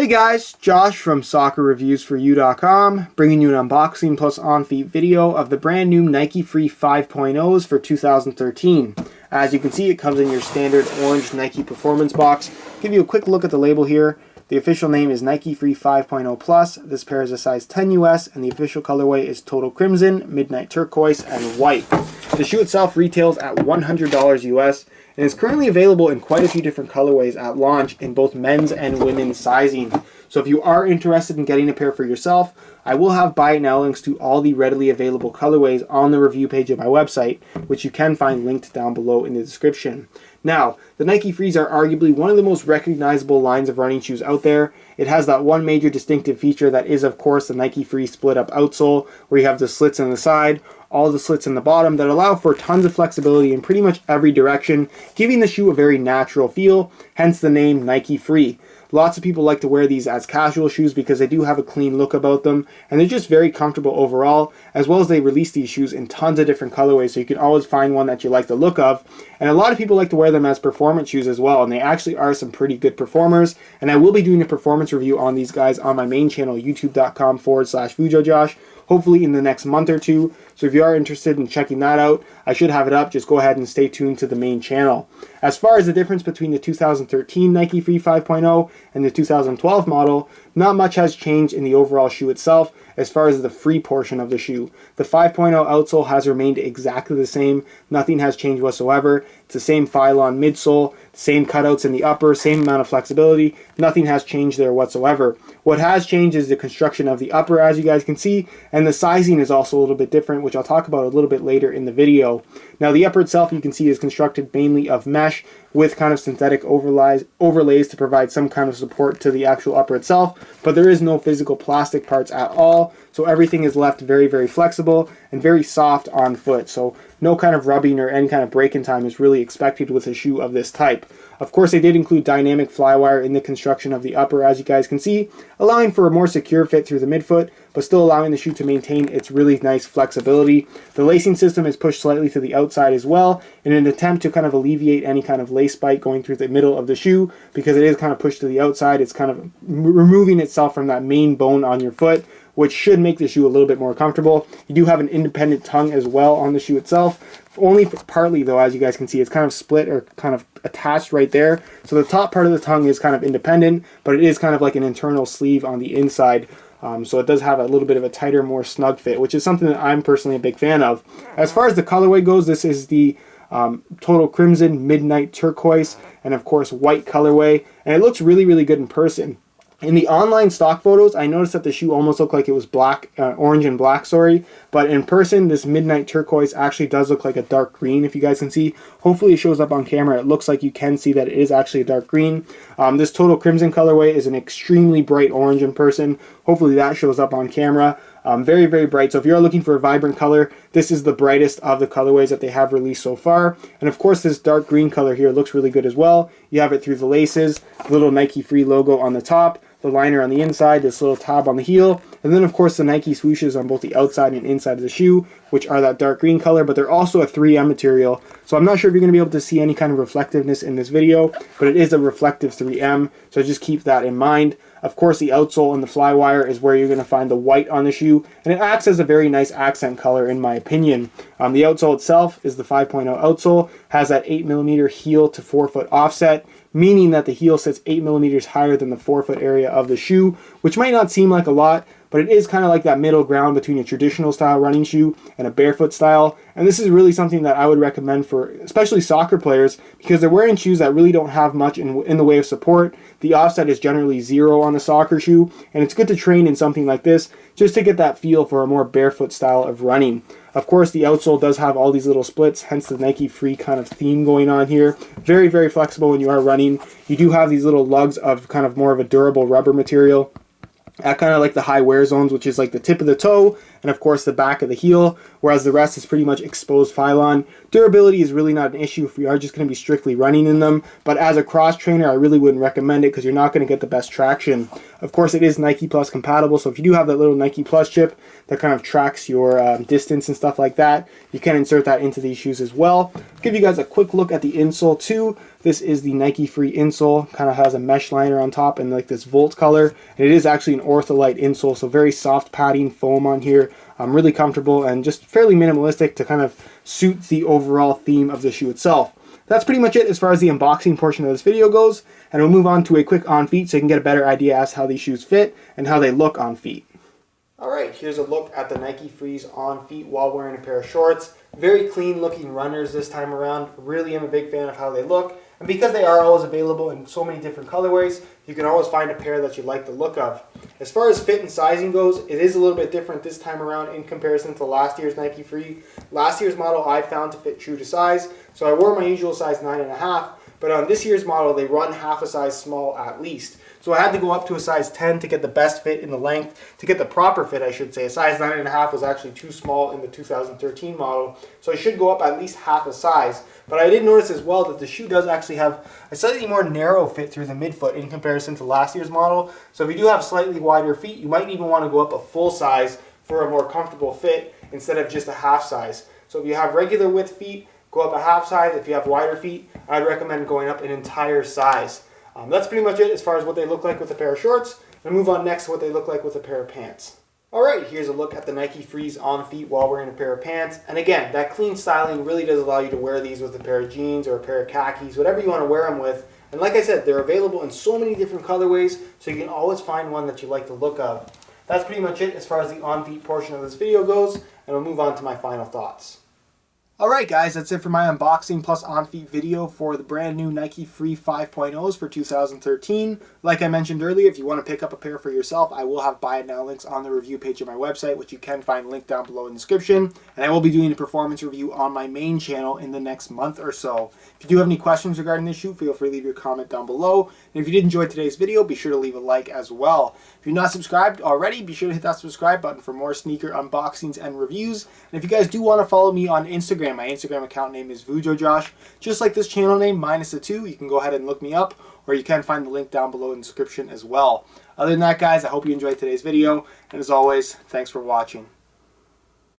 Hey guys, Josh from soccerreviewsforyou.com, bringing you an unboxing plus on-feet video of the brand new Nike Free 5.0s for 2013. As you can see, it comes in your standard orange Nike Performance box. Give you a quick look at the label here. The official name is Nike Free 5.0 Plus. This pair is a size 10 US, and the official colorway is Total Crimson, Midnight Turquoise, and White. The shoe itself retails at $100 US, and is currently available in quite a few different colorways at launch in both men's and women's sizing. So if you are interested in getting a pair for yourself, I will have buy it now links to all the readily available colorways on the review page of my website, which you can find linked down below in the description. Now, the Nike Frees are arguably one of the most recognizable lines of running shoes out there. It has that one major distinctive feature that is, of course, the Nike Free split up outsole, where you have the slits on the side, all the slits in the bottom that allow for tons of flexibility in pretty much every direction, giving the shoe a very natural feel, hence the name Nike Free. Lots of people like to wear these as casual shoes because they do have a clean look about them, and they're just very comfortable overall, as well as they release these shoes in tons of different colorways, so you can always find one that you like the look of. And a lot of people like to wear them as performance shoes as well, and they actually are some pretty good performers, and I will be doing a performance review on these guys on my main channel, youtube.com/VujoJosh, hopefully in the next month or two. So if you are interested in checking that out, I should have it up. Just go ahead and stay tuned to the main channel. As far as the difference between the 2013 Nike Free 5.0 and the 2012 model, not much has changed in the overall shoe itself as far as the free portion of the shoe. The 5.0 outsole has remained exactly the same. Nothing has changed whatsoever. It's the same Phylon midsole, same cutouts in the upper, same amount of flexibility. Nothing has changed there whatsoever. What has changed is the construction of the upper, as you guys can see, and the sizing is also a little bit different, which I'll talk about a little bit later in the video. Now, the upper itself, you can see, is constructed mainly of mesh with kind of synthetic overlays to provide some kind of support to the actual upper itself, but there is no physical plastic parts at all, so everything is left very, very flexible and very soft on foot, so no kind of rubbing or any kind of break-in time is really expected with a shoe of this type. Of course, they did include dynamic flywire in the construction of the upper, as you guys can see, allowing for a more secure fit through the midfoot, but still allowing the shoe to maintain its really nice flexibility. The lacing system is pushed slightly to the outside as well in an attempt to kind of alleviate any kind of lace bite going through the middle of the shoe, because it is kind of pushed to the outside. It's kind of removing itself from that main bone on your foot, which should make the shoe a little bit more comfortable. You do have an independent tongue as well on the shoe itself, only partly though, as you guys can see. It's kind of split or kind of attached right there. So the top part of the tongue is kind of independent, but it is kind of like an internal sleeve on the inside. So it does have a little bit of a tighter, more snug fit, which is something that I'm personally a big fan of. As far as the colorway goes, this is the Total Crimson, Midnight Turquoise, and of course White colorway, and it looks really, really good in person. In the online stock photos, I noticed that the shoe almost looked like it was black, orange and black, sorry. But in person, this Midnight Turquoise actually does look like a dark green, if you guys can see. Hopefully it shows up on camera. It looks like you can see that it is actually a dark green. This Total Crimson colorway is an extremely bright orange in person. Hopefully that shows up on camera. Very, very bright. So if you're looking for a vibrant color, this is the brightest of the colorways that they have released so far. And of course, this dark green color here looks really good as well. You have it through the laces, little Nike Free logo on the top, the liner on the inside, this little tab on the heel, and then of course the Nike swooshes on both the outside and inside of the shoe, which are that dark green color, but they're also a 3M material. So I'm not sure if you're going to be able to see any kind of reflectiveness in this video, but it is a reflective 3M, so just keep that in mind. Of course, the outsole and the flywire is where you're going to find the white on the shoe, and it acts as a very nice accent color in my opinion. The outsole itself is the 5.0 outsole, has that 8mm heel to forefoot offset, meaning that the heel sits 8mm higher than the forefoot area of the shoe, which might not seem like a lot, but it is kind of like that middle ground between a traditional style running shoe and a barefoot style. And this is really something that I would recommend for especially soccer players, because they're wearing shoes that really don't have much in the way of support. The offset is generally 0 on the soccer shoe, and it's good to train in something like this just to get that feel for a more barefoot style of running. Of course, the outsole does have all these little splits, hence the Nike Free kind of theme going on here. Very, very flexible when you are running. You do have these little lugs of kind of more of a durable rubber material at kind of like the high wear zones, which is like the tip of the toe and of course the back of the heel, whereas the rest is pretty much exposed Phylon. Durability is really not an issue if we are just going to be strictly running in them, but as a cross trainer I really wouldn't recommend it because you're not going to get the best traction. Of course it is Nike Plus compatible, so if you do have that little Nike Plus chip that kind of tracks your distance and stuff like that, you can insert that into these shoes as well. give you guys a quick look at the insole too. This is the Nike Free insole. Kind of has a mesh liner on top and like this Volt color. And it is actually an ortholite insole, so very soft padding foam on here. Really comfortable and just fairly minimalistic to kind of suit the overall theme of the shoe itself. That's pretty much it as far as the unboxing portion of this video goes, and we'll move on to a quick on feet so you can get a better idea as to how these shoes fit and how they look on feet. Alright, here's a look at the Nike Frees on feet while wearing a pair of shorts. Very clean looking runners this time around. Really am a big fan of how they look. And because they are always available in so many different colorways, you can always find a pair that you like the look of. As far as fit and sizing goes, it is a little bit different this time around in comparison to last year's Nike Free. Last year's model I found to fit true to size, so I wore my usual size 9.5, but on this year's model they run half a size small at least. So I had to go up to a size 10 to get the best fit in the length, to get the proper fit I should say. A size 9.5 was actually too small in the 2013 model, so I should go up at least half a size. But I did notice as well that the shoe does actually have a slightly more narrow fit through the midfoot in comparison to last year's model. So if you do have slightly wider feet, you might even want to go up a full size for a more comfortable fit instead of just a half size. So if you have regular width feet, go up a half size. If you have wider feet, I'd recommend going up an entire size. That's pretty much it as far as what they look like with a pair of shorts. We'll move on next to what they look like with a pair of pants. Alright, here's a look at the Nike Frees on feet while wearing a pair of pants. And again, that clean styling really does allow you to wear these with a pair of jeans or a pair of khakis, whatever you want to wear them with. And like I said, they're available in so many different colorways, so you can always find one that you like the look of. That's pretty much it as far as the on feet portion of this video goes, and we'll move on to my final thoughts. Alright guys, that's it for my unboxing plus on-feet video for the brand new Nike Free 5.0s for 2013. Like I mentioned earlier, if you want to pick up a pair for yourself, I will have buy it now links on the review page of my website, which you can find linked down below in the description. And I will be doing a performance review on my main channel in the next month or so. If you do have any questions regarding this shoe, feel free to leave your comment down below. And if you did enjoy today's video, be sure to leave a like as well. If you're not subscribed already, be sure to hit that subscribe button for more sneaker unboxings and reviews. And if you guys do want to follow me on Instagram, my Instagram account name is VujoJosh. Just like this channel name, minus the 2, you can go ahead and look me up, or you can find the link down below in the description as well. Other than that, guys, I hope you enjoyed today's video, and as always, thanks for watching.